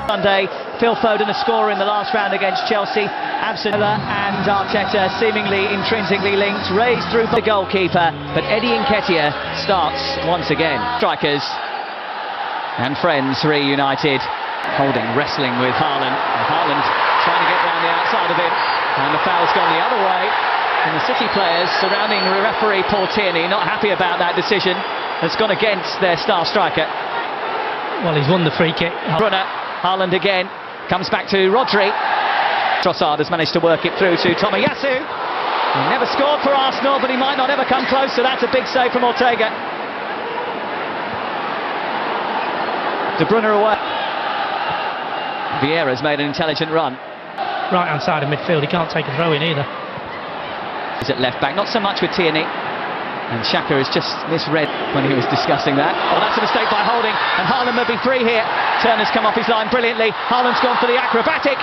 Sunday, Phil Foden a scorer in the last round against Chelsea. Absent and Arteta seemingly intrinsically linked, raised through the goalkeeper, but Eddie Nketiah starts once again. Strikers and friends reunited. Holding, wrestling with Haaland. Haaland trying to get round the outside of him, and the foul's gone the other way. And the City players surrounding referee Paul Tierney, not happy about that decision. Has gone against their star striker. Well, he's won the free kick. Brunner, Haaland again, comes back to Rodri. Trossard has managed to work it through to Tomiyasu. He never scored for Arsenal, but he might not ever come close, so that's a big save from Ortega. De Bruyne away. Vieira's made an intelligent run. Right hand side of midfield, he can't take a throw in either. Is at left back, not so much with Tierney. And Xhaka has just misread when he was discussing that. Oh, that's a mistake by Holding, and Haaland may be free here. Turner's come off his line brilliantly. Haaland's gone for the acrobatic.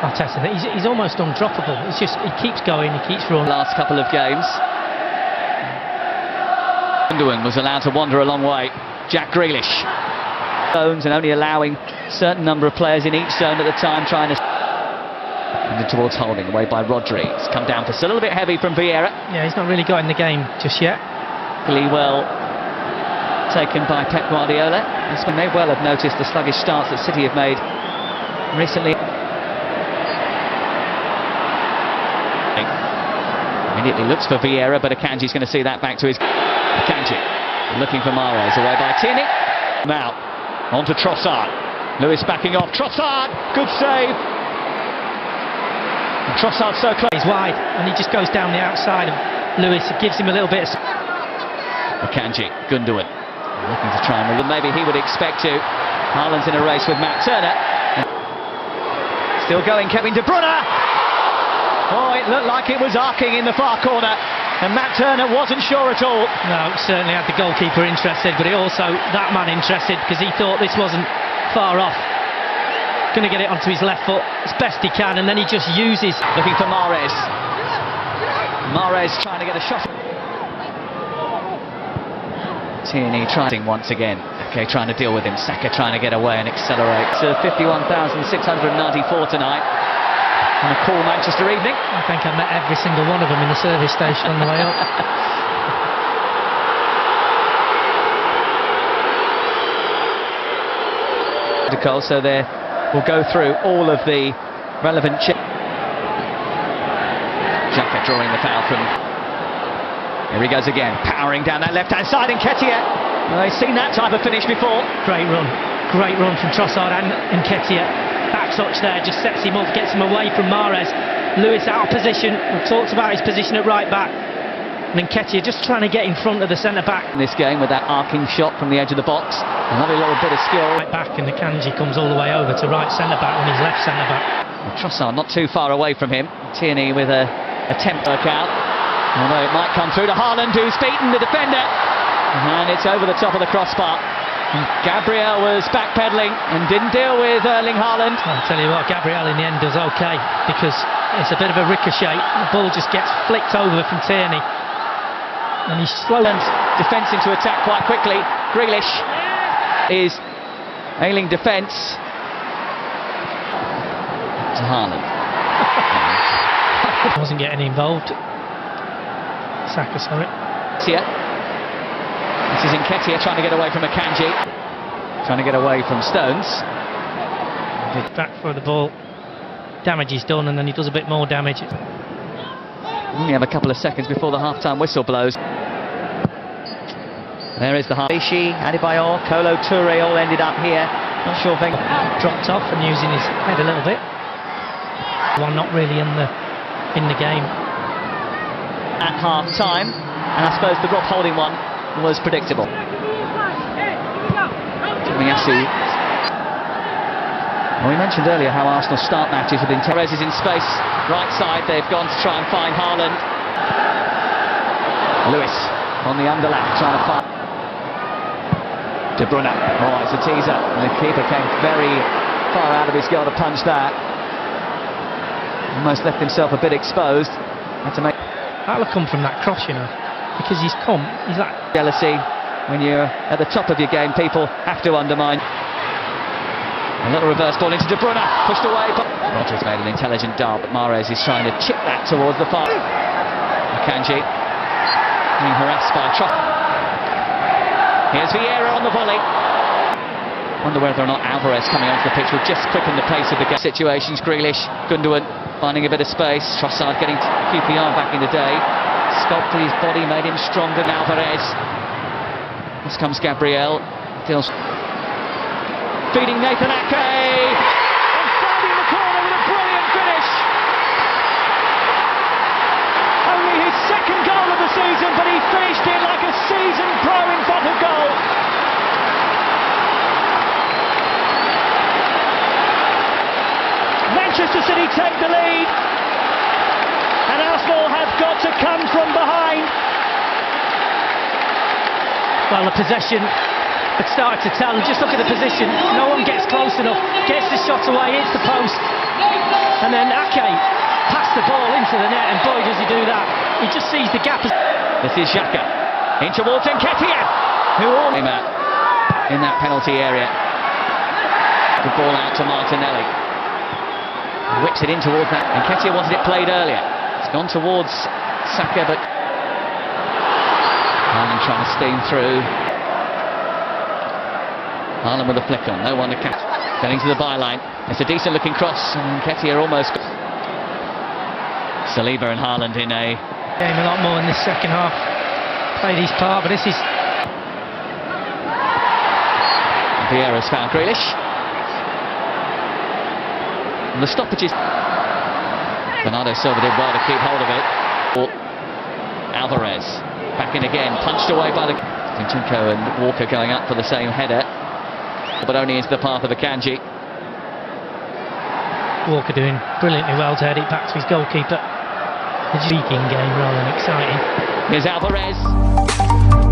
Arteta, he's almost undroppable. It's just, he keeps going, he keeps running. Last couple of games. Gundogan was allowed to wander a long way. Jack Grealish. Zones and only allowing a certain number of players in each zone at the time, trying to... And towards Holding, away by Rodri. It's come down for a little bit heavy from Vieira. Yeah, he's not really got in the game just yet. Really well taken by Pep Guardiola. This one may well have noticed the sluggish starts that City have made recently. Immediately looks for Vieira, but Akanji's going to see that back to his... Akanji looking for Mahrez, away by Tierney. Now, on to Trossard. Lewis backing off. Trossard, good save. And Trossard so close. He's wide, and he just goes down the outside of Lewis. It gives him a little bit of... Akanji, Gundogan, looking to try and... Maybe he would expect to. Haaland's in a race with Matt Turner. Still going, Kevin De Bruyne. Oh, it looked like it was arcing in the far corner, and Matt Turner wasn't sure at all. No, certainly had the goalkeeper interested, but it also that man interested, because he thought this wasn't far off. Going to get it onto his left foot as best he can, and then he just uses... Looking for Mahrez. Mahrez trying to get a shot. Tierney trying once again. Okay, trying to deal with him. Saka trying to get away and accelerate. So 51,694 tonight on a cool Manchester evening. I think I met every single one of them in the service station on the way up. So there we'll go through all of the relevant... Xhaka drawing the foul from... Here he goes again, powering down that left-hand side. Nketiah. Well, they've seen that type of finish before. Great run from Trossard and Nketiah. Back touch there, just sets him up, gets him away from Mahrez. Lewis out of position. We've talked about his position at right back. And Nketiah just trying to get in front of the centre-back. In this game with that arcing shot from the edge of the box. A lovely little bit of skill. Right back, and Akanji comes all the way over to right centre-back when he's left centre-back. Trossard not too far away from him. Tierney with a attempt to work out. Although it might come through to Haaland, who's beaten the defender. And it's over the top of the crossbar. And Gabriel was backpedaling and didn't deal with Erling Haaland. I'll tell you what, Gabriel in the end does okay, because it's a bit of a ricochet. The ball just gets flicked over from Tierney. And he slowly... Defence into attack quite quickly. Grealish is ailing defence. To Haaland. Wasn't getting involved. Saka, sorry. This is Nketiah trying to get away from Akanji. Trying to get away from Stones. Back for the ball. Damage is done, and then he does a bit more damage. Only have a couple of seconds before the half-time whistle blows. There is the half. Bishi, Adebayor, Kolo Toure all ended up here. Not sure if they dropped off and using his head a little bit. One not really in the game. At half-time, and I suppose the Rob Holding one was predictable. Tomiyasu. Well, we mentioned earlier how Arsenal start matches have been... Perez is in space, right side, they've gone to try and find Haaland. Lewis on the underlap, trying to find... De Bruyne, oh, it's a teaser, and the keeper came very far out of his goal to punch that. Almost left himself a bit exposed. Had to make... That'll come from that cross, you know, because he's like... Jealousy, when you're at the top of your game, people have to undermine. A little reverse ball into De Bruyne, pushed away. But Rodgers made an intelligent dart, but Mahrez is trying to chip that towards the far. Akanji being harassed by Here's Vieira on the volley. Wonder whether or not Alvarez coming onto the pitch will just quicken the pace of the game. Situations, Grealish, Gundogan finding a bit of space. Trossard getting QPR back in the day. Sculpted his body, made him stronger than Alvarez. This comes Gabriel. Deals. Feeding Nathan Ake. And finding the corner with a brilliant finish. Only his second goal of the season, but he finished it like a seasoned pro in front of goal. Manchester City take the lead, and Arsenal have got to come from behind. Well, the possession had started to tell. Just look at the position. No one gets close enough. Gets the shot away, hits the post, and then Ake passed the ball into the net, and boy does he do that. He just sees the gap. This is Xhaka in towards Nketiah, who all came out in that penalty area. The ball out to Martinelli. Whips it in towards that. Nketiah wanted it played earlier. It's gone towards Saka, but Haaland trying to steam through. Haaland with a flick on, no one to catch. Getting to the byline. It's a decent looking cross, and Nketiah almost. Saliba and Haaland in a game a lot more in this second half. Played his part, but this is. Vieira's found Grealish. And the stoppages. Bernardo Silva did well to keep hold of it. Alvarez back in again, punched away by the Zinchenko and Walker going up for the same header, but only into the path of Akanji. Walker doing brilliantly well to head it back to his goalkeeper. It's a speaking game rather than exciting. Here's Alvarez.